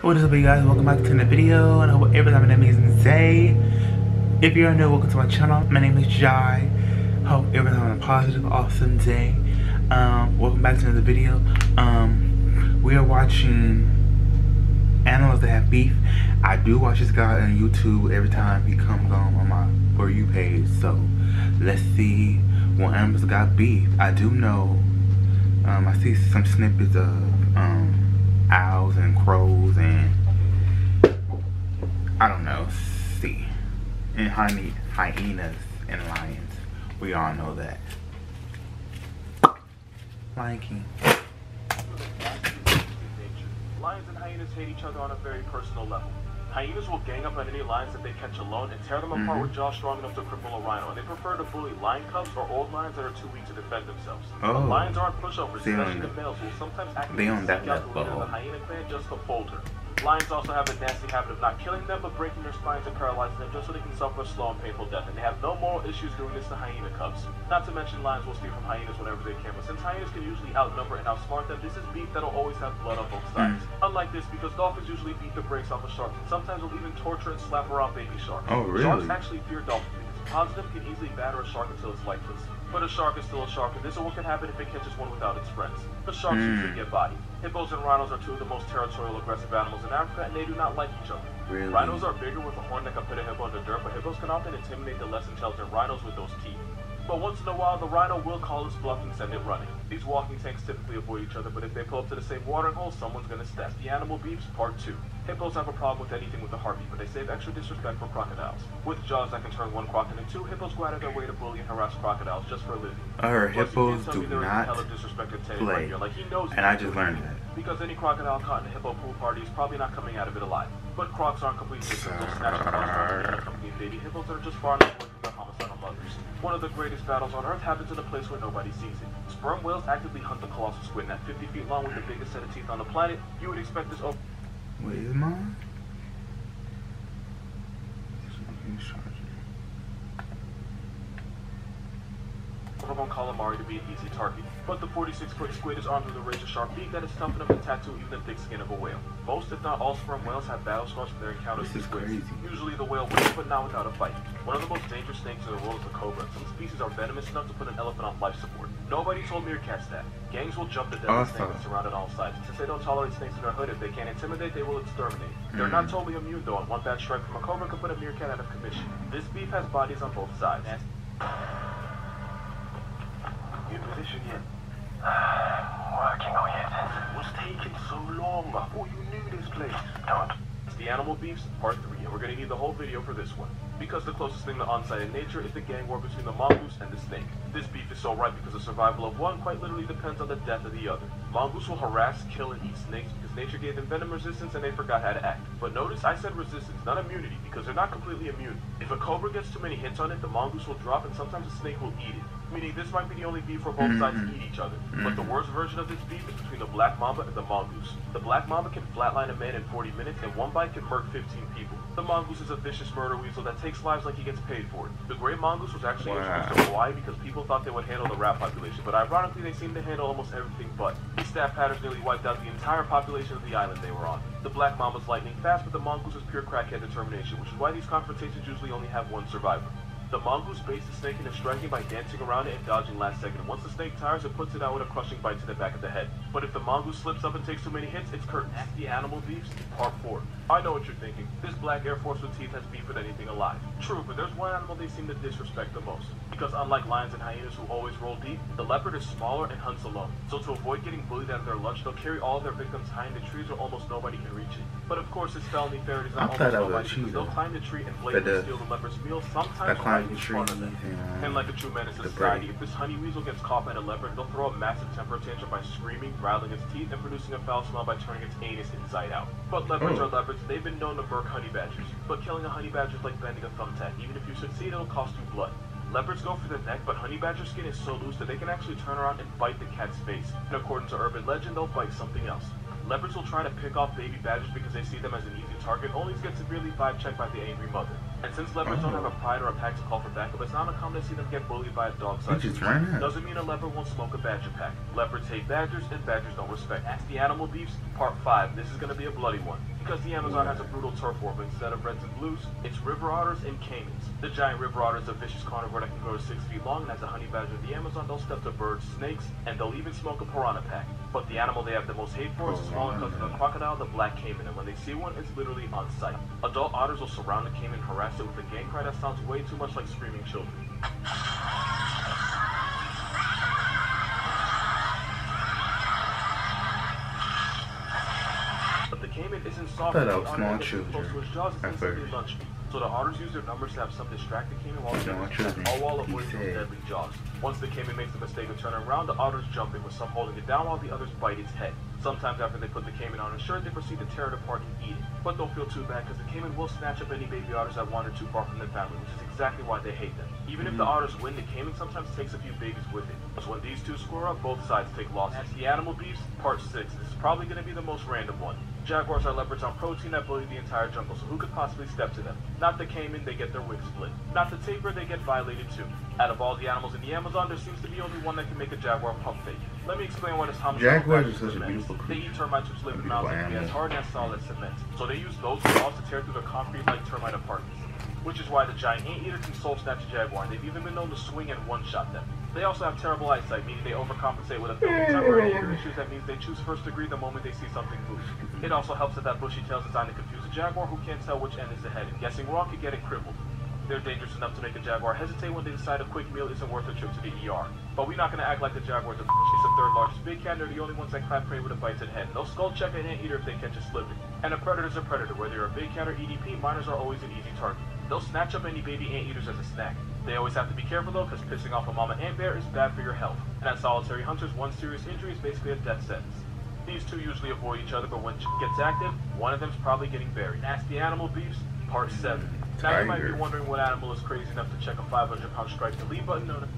What is up, you guys? Welcome back to the video, and I hope everyone's having an amazing day. If you're new, welcome to my channel. My name is Jai. Hope everyone's having a positive, awesome day. Welcome back to another video. We are watching animals that have beef. I do watch this guy on YouTube every time he comes on my For You page. So let's see what animals got beef. I do know. I see some snippets of owls and crows and I don't know, and hyenas and lions. We all know that. Lion King. Lions and hyenas hate each other on a very personal level. Hyenas will gang up on any lions that they catch alone and tear them apart with jaws strong enough to cripple a rhino. And they prefer to bully lion cubs or old lions that are too weak to defend themselves. But lions aren't pushovers, especially the males will sometimes actively seek out the leader of the hyena clan just to fold her. Lions also have a nasty habit of not killing them, but breaking their spines and paralyzing them just so they can suffer a slow and painful death. And they have no moral issues doing this to hyena cubs. Not to mention lions will steal from hyenas whenever they can, but since hyenas can usually outnumber and outsmart them, this is beef that'll always have blood on both sides. Unlike this, because dolphins usually beat the brakes off of sharks, and sometimes will even torture and slap around baby sharks. Oh, really? Sharks actually fear dolphins because positive can easily batter a shark until it's lifeless. But a shark is still a shark, and this is what can happen if it catches one without its friends. The sharks usually get bodied. Hippos and rhinos are two of the most territorial, aggressive animals in Africa, and they do not like each other. Really? Rhinos are bigger with a horn that can put a hippo in the dirt, but hippos can often intimidate the less intelligent rhinos with those teeth. But once in a while, the rhino will call its bluff and send it running. These walking tanks typically avoid each other, but if they pull up to the same watering hole, someone's gonna step. The Animal Beefs Part 2. Hippos have a problem with anything with a heartbeat, but they save extra disrespect for crocodiles. With jaws that can turn one croc into two, hippos go out of their way to bully and harass crocodiles just for a living. Hippos do not play, and I just learned that. Because any crocodile caught in a hippo pool party is probably not coming out of it alive. But crocs aren't complete victims of snatching claws baby hippos that are just far enough away from their homicidal mothers. One of the greatest battles on Earth happens in a place where nobody sees it. Sperm whales actively hunt the colossal squid, and at 50 feet long with the biggest set of teeth on the planet, you would expect this Wait, is mine? on calamari to be an easy target. But the 46-foot squid is armed with a razor-sharp beak that is tough enough to tattoo even the thick skin of a whale. Most, if not all, sperm whales have battle scars from their encounters with squids. Usually the whale wins, but not without a fight. One of the most dangerous snakes in the world is the cobra. Some species are venomous enough to put an elephant on life support. Nobody told meerkats that. Gangs will jump the deadly snake and surround it on all sides. Since they don't tolerate snakes in their hood, if they can't intimidate, they will exterminate. They're not totally immune though, and one bad strike from a cobra could put a meerkat out of commission. This beef has bodies on both sides. In position yet? Working on it. What's taking so long? I thought you knew this place. Don't. It's the Animal Beefs Part 3, and we're going to need the whole video for this one. Because the closest thing to on-site in nature is the gang war between the mongoose and the snake. This beef is so ripe because the survival of one quite literally depends on the death of the other. Mongoose will harass, kill, and eat snakes because nature gave them venom resistance and they forgot how to act. But notice I said resistance, not immunity, because they're not completely immune. If a cobra gets too many hits on it, the mongoose will drop and sometimes the snake will eat it. Meaning this might be the only beef where both sides eat each other. But the worst version of this beef is between the black mamba and the mongoose. The black mamba can flatline a man in 40 minutes and one bite can murk 15 people. The mongoose is a vicious murder weasel that takes lives like he gets paid for it. The gray mongoose was actually introduced to Hawaii because people thought they would handle the rat population, but ironically they seem to handle almost everything but. These staff patterns nearly wiped out the entire population of the island they were on. The black mamba's lightning fast, but the mongoose is pure crackhead determination, which is why these confrontations usually only have one survivor. The mongoose baits the snake into striking by dancing around it and dodging last second. Once the snake tires, it puts it out with a crushing bite to the back of the head. But if the mongoose slips up and takes too many hits, it's curtains. That's the Animal Beefs Part 4. I know what you're thinking. This black Air Force with teeth has beef with anything alive. True, but there's one animal they seem to disrespect the most. Because unlike lions and hyenas who always roll deep, the leopard is smaller and hunts alone. So to avoid getting bullied out of their lunch, they'll carry all of their victims high in the trees where almost nobody can reach it. But of course, it's felony fair. It is not almost nobody because they'll climb the tree and blatantly steal the leopard's meal, sometimes right in front of them. And like a true menace to society, if this honey weasel gets caught by the leopard, they'll throw a massive temper tantrum by screaming, rattling its teeth, and producing a foul smell by turning its anus inside out. But leopards are leopards. They've been known to murk honey badgers. But killing a honey badger is like bending a thumbtack. Even if you succeed, it'll cost you blood. Leopards go for the neck, but honey badger skin is so loose that they can actually turn around and bite the cat's face. And according to urban legend, they'll bite something else. Leopards will try to pick off baby badgers because they see them as an easy target, only to get severely vibe checked by the angry mother. And since leopards don't have a pride or a pack to call for backup, it's not uncommon to see them get bullied by a dog-sized creature. Doesn't mean a leopard won't smoke a badger pack. Leopards hate badgers, and badgers don't respect. Ask the Animal Beefs, Part 5. This is going to be a bloody one. Because the Amazon has a brutal turf war, but instead of reds and blues, it's river otters and caimans. The giant river otter is a vicious carnivore that can grow to 6 feet long, and as a honey badger of the Amazon, they'll step to birds, snakes, and they'll even smoke a piranha pack. But the animal they have the most hate for is a smaller cousin of the crocodile, the black caiman, and when they see one, it's literally on sight. Adult otters will surround the caiman and harass it with a gang cry that sounds way too much like screaming children. But the caiman isn't soft. I thought that was small children at first. So the otters use their numbers to have some distract the caiman while avoiding those deadly jaws. Once the caiman makes the mistake of turning around, the otters jump in, with some holding it down while the others bite its head. Sometimes after they put the caiman on a shirt, they proceed to tear it apart and eat it. But don't feel too bad, because the caiman will snatch up any baby otters that wander too far from their family, which is exactly why they hate them. Even if the otters win, the caiman sometimes takes a few babies with it. So when these two score up, both sides take losses. That's the Animal Beefs, Part 6. This is probably going to be the most random one. Jaguars are leopards on protein that bully the entire jungle, so who could possibly step to them? Not the caiman, they get their wig split. Not the tapir, they get violated too. Out of all the animals in the Amazon, there seems to be only one that can make a jaguar pump fake. Let me explain why this homicidal Jaguars are such a beautiful creature. They eat termites which live in mountains and be as hard and as solid as cement. So they use those claws to tear through the concrete like termite apartments. Which is why the giant anteater can soul snatch a jaguar, and they've even been known to swing and one-shot them. They also have terrible eyesight, meaning they overcompensate with a filthy temper, and issues that means they choose first degree the moment they see something move. It also helps that bushy tail is designed to confuse a jaguar who can't tell which end is the head, and guessing wrong could get it crippled. They're dangerous enough to make a jaguar hesitate when they decide a quick meal isn't worth a trip to the ER. But we're not going to act like the jaguar's it's the third largest big cat, and they're the only ones that clap prey with a bited head. They'll skull check an anteater if they catch it slipping. And a predator's a predator. Whether you're a big cat or EDP, minors are always an easy target. They'll snatch up any baby anteaters as a snack. They always have to be careful though, because pissing off a mama ant bear is bad for your health. And as solitary hunters, one serious injury is basically a death sentence. These two usually avoid each other, but when gets active, one of them's probably getting buried. That's the Animal Beefs, Part 7. Now you might be wondering what animal is crazy enough to check a 500-pound strike delete button on it.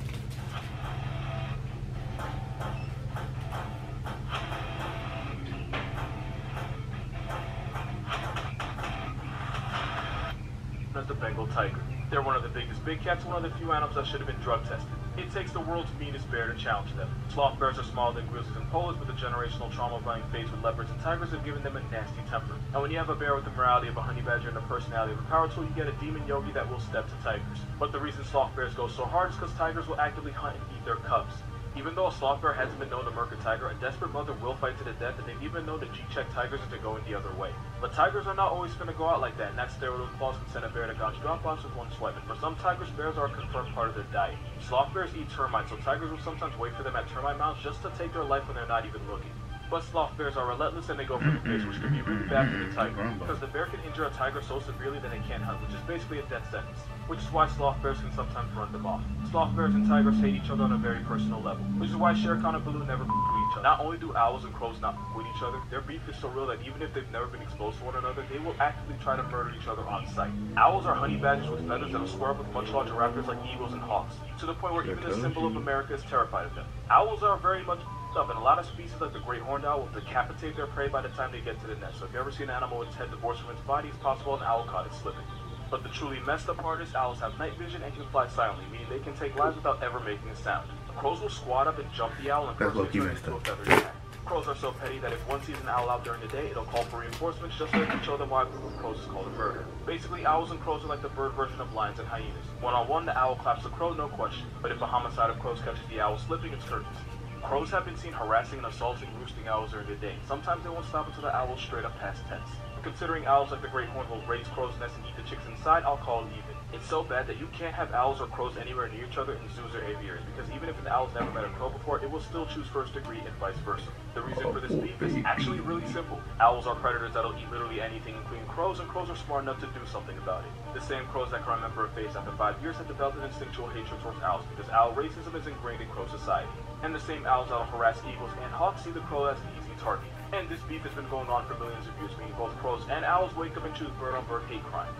As the Bengal tiger. They're one of the biggest big cats, one of the few animals that should have been drug tested. It takes the world's meanest bear to challenge them. Sloth bears are smaller than grizzlies and polas, but the generational trauma vying fates with leopards and tigers have given them a nasty temper. And when you have a bear with the morality of a honey badger and the personality of a power tool, you get a demon yogi that will step to tigers. But the reason sloth bears go so hard is because tigers will actively hunt and eat their cubs. Even though a sloth bear hasn't been known to murk a tiger, a desperate mother will fight to the death, and they've even known to G-check tigers into going the other way. But tigers are not always going to go out like that, and that steroid claws can send a bear to gouge drop-offs with one swipe. And for some tigers, bears are a confirmed part of their diet. Sloth bears eat termites, so tigers will sometimes wait for them at termite mounds just to take their life when they're not even looking. But sloth bears are relentless and they go for the face, which can be really bad for the tiger, because the bear can injure a tiger so severely that it can't hunt, which is basically a death sentence. Which is why sloth bears can sometimes run them off. Sloth bears and tigers hate each other on a very personal level, which is why Shere Khan and Baloo never f*** with each other. Not only do owls and crows not f*** with each other, their beef is so real that even if they've never been exposed to one another, they will actively try to murder each other on sight. Owls are honey badgers with feathers that will square up with much larger raptors like eagles and hawks, to the point where even the symbol of America is terrified of them. Owls are very much up, and a lot of species like the great horned owl will decapitate their prey by the time they get to the nest. So if you ever see an animal with its head divorced from its body, it's possible an owl caught it slipping. But the truly messed up part is owls have night vision and can fly silently, meaning they can take lives without ever making a sound. Crows will squat up and jump the owl and turn into a feathered attack. Crows are so petty that if one sees an owl out during the day, it'll call for reinforcements just so it can show them why a group of crows is called a murder. Basically, owls and crows are like the bird version of lions and hyenas. One-on-one, the owl claps the crow, no question. But if a homicide of crows catches the owl slipping, it's curtains. Crows have been seen harassing and assaulting roosting owls during the day. Sometimes they won't stop until the owl is straight up past tense. Considering owls like the great horned will raise crows' nests and eat the chicks inside, I'll call it even. It's so bad that you can't have owls or crows anywhere near each other in zoos or aviaries, because even if an owl's never met a crow before, it will still choose first degree and vice versa. The reason for this beef is actually really simple. Owls are predators that'll eat literally anything, including crows, and crows are smart enough to do something about it. The same crows that can remember a face after 5 years have developed an instinctual hatred towards owls, because owl racism is ingrained in crow society. And the same owls that'll harass eagles and hawks see the crow as an easy target. And this beef has been going on for millions of years, meaning both crows and owls wake up and choose bird-on-bird hate crime.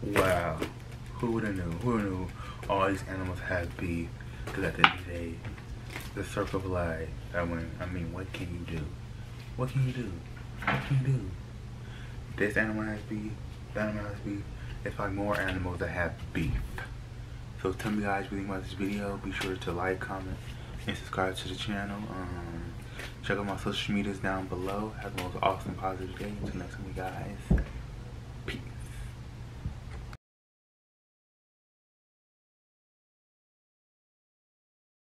Wow. Who would have knew? Who would have knew all these animals have beef? Because at the end of the day, the circle of life, I mean, what can you do? What can you do? What can you do? This animal has beef, that animal has beef, if I more animals that have beef. So tell me guys what you think about this video. Be sure to like, comment, and subscribe to the channel. Check out my social medias down below. Have the most awesome positive day. Until next time, you guys.